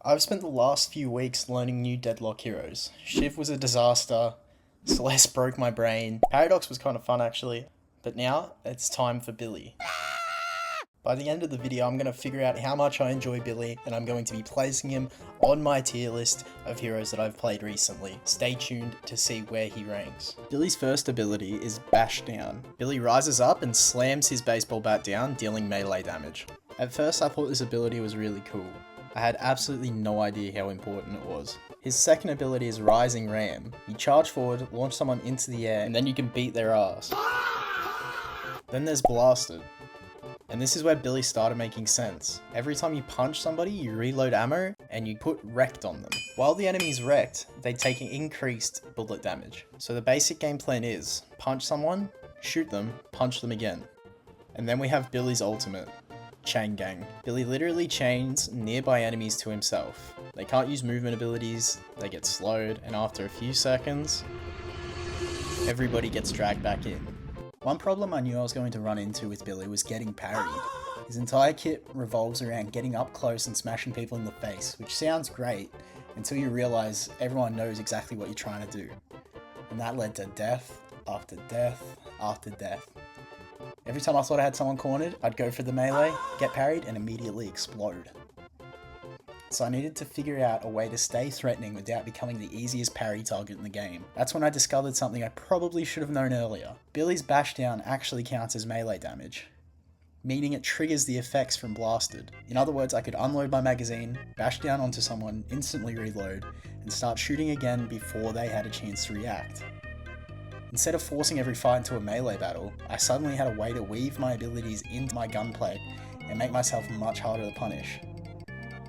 I've spent the last few weeks learning new Deadlock heroes. Shiv was a disaster, Celeste broke my brain, Paradox was kind of fun actually, but now it's time for Billy. By the end of the video, I'm going to figure out how much I enjoy Billy, and I'm going to be placing him on my tier list of heroes that I've played recently. Stay tuned to see where he ranks. Billy's first ability is Bash Down. Billy rises up and slams his baseball bat down, dealing melee damage. At first I thought this ability was really cool. I had absolutely no idea how important it was. His second ability is Rising Ram. You charge forward, launch someone into the air, and then you can beat their ass. Then there's Blasted. And this is where Billy started making sense. Every time you punch somebody, you reload ammo, and you put wrecked on them. While the enemy's wrecked, they take an increased bullet damage. So the basic game plan is, punch someone, shoot them, punch them again. And then we have Billy's ultimate, Chain Gang. Billy literally chains nearby enemies to himself. They can't use movement abilities, they get slowed, and after a few seconds, everybody gets dragged back in. One problem I knew I was going to run into with Billy was getting parried. His entire kit revolves around getting up close and smashing people in the face, which sounds great until you realize everyone knows exactly what you're trying to do. And that led to death after death after death. Every time I thought I had someone cornered, I'd go for the melee, get parried, and immediately explode. So I needed to figure out a way to stay threatening without becoming the easiest parry target in the game. That's when I discovered something I probably should have known earlier. Billy's bash down actually counts as melee damage, meaning it triggers the effects from Blasted. In other words, I could unload my magazine, bash down onto someone, instantly reload, and start shooting again before they had a chance to react. Instead of forcing every fight into a melee battle, I suddenly had a way to weave my abilities into my gunplay and make myself much harder to punish.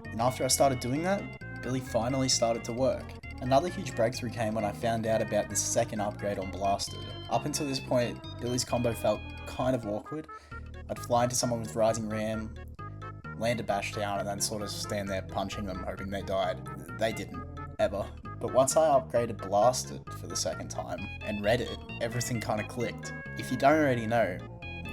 And after I started doing that, Billy finally started to work. Another huge breakthrough came when I found out about the second upgrade on Blasted. Up until this point, Billy's combo felt kind of awkward. I'd fly into someone with Rising Ram, land a bash down, and then sort of stand there punching them, hoping they died. They didn't, ever. But once I upgraded Blasted for the second time, and read it, everything kind of clicked. If you don't already know,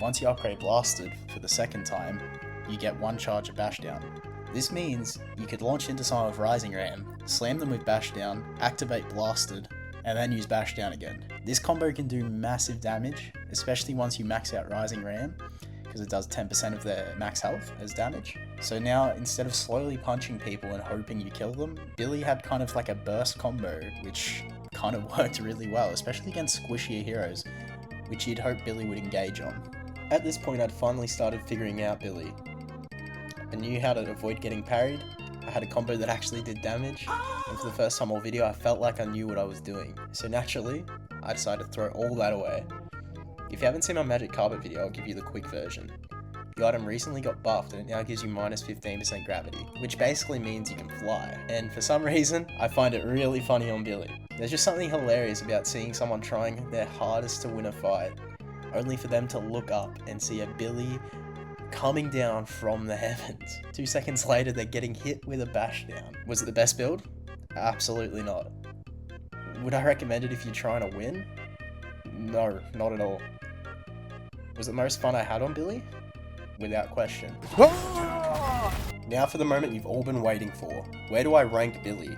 once you upgrade Blasted for the second time, you get one charge of bash down. This means you could launch into someone with Rising Ram, slam them with bash down, activate Blasted, and then use bash down again. This combo can do massive damage, especially once you max out Rising Ram, because it does 10% of their max health as damage. So now, instead of slowly punching people and hoping you kill them, Billy had kind of like a burst combo, which kind of worked really well, especially against squishier heroes, which you'd hope Billy would engage on. At this point, I'd finally started figuring out Billy. I knew how to avoid getting parried, I had a combo that actually did damage, and for the first time all video I felt like I knew what I was doing. So naturally, I decided to throw all that away. If you haven't seen my Magic Carpet video, I'll give you the quick version. The item recently got buffed and it now gives you minus 15% gravity, which basically means you can fly. And for some reason, I find it really funny on Billy. There's just something hilarious about seeing someone trying their hardest to win a fight, only for them to look up and see a Billy coming down from the heavens. 2 seconds later, they're getting hit with a bash down. Was it the best build? Absolutely not. Would I recommend it if you're trying to win? No, not at all. Was it the most fun I had on Billy? Without question. Now for the moment you've all been waiting for. Where do I rank Billy?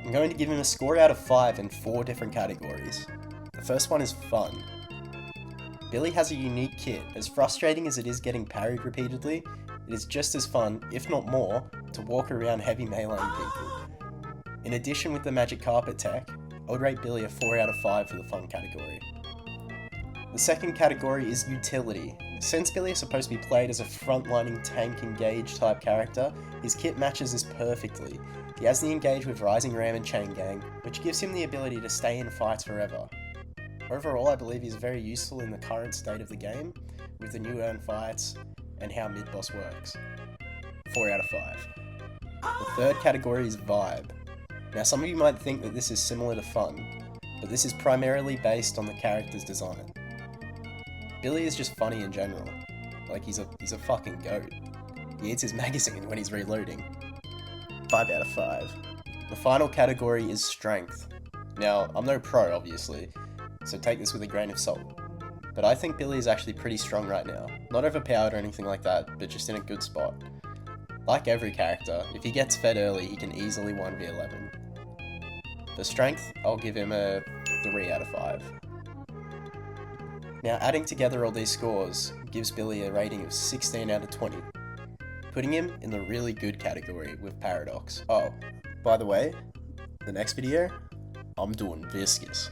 I'm going to give him a score out of 5 in 4 different categories. The first one is fun. Billy has a unique kit. As frustrating as it is getting parried repeatedly, it is just as fun, if not more, to walk around heavy meleeing people. In addition, with the Magic Carpet tech, I would rate Billy a 4 out of 5 for the fun category. The second category is utility. Since Billy is supposed to be played as a frontlining tank engage type character, his kit matches this perfectly. He has the engage with Rising Ram and Chain Gang, which gives him the ability to stay in fights forever. Overall, I believe he's very useful in the current state of the game, with the new earn fights and how mid-boss works. 4 out of 5. The third category is vibe. Now some of you might think that this is similar to fun, but this is primarily based on the character's design. Billy is just funny in general. Like he's a fucking goat. He eats his magazine when he's reloading. 5 out of 5. The final category is strength. Now, I'm no pro obviously, so take this with a grain of salt. But I think Billy is actually pretty strong right now. Not overpowered or anything like that, but just in a good spot. Like every character, if he gets fed early, he can easily 1v11. For strength, I'll give him a 3 out of 5. Now, adding together all these scores gives Billy a rating of 16 out of 20, putting him in the really good category with Paradox. Oh, by the way, the next video, I'm doing Viscous.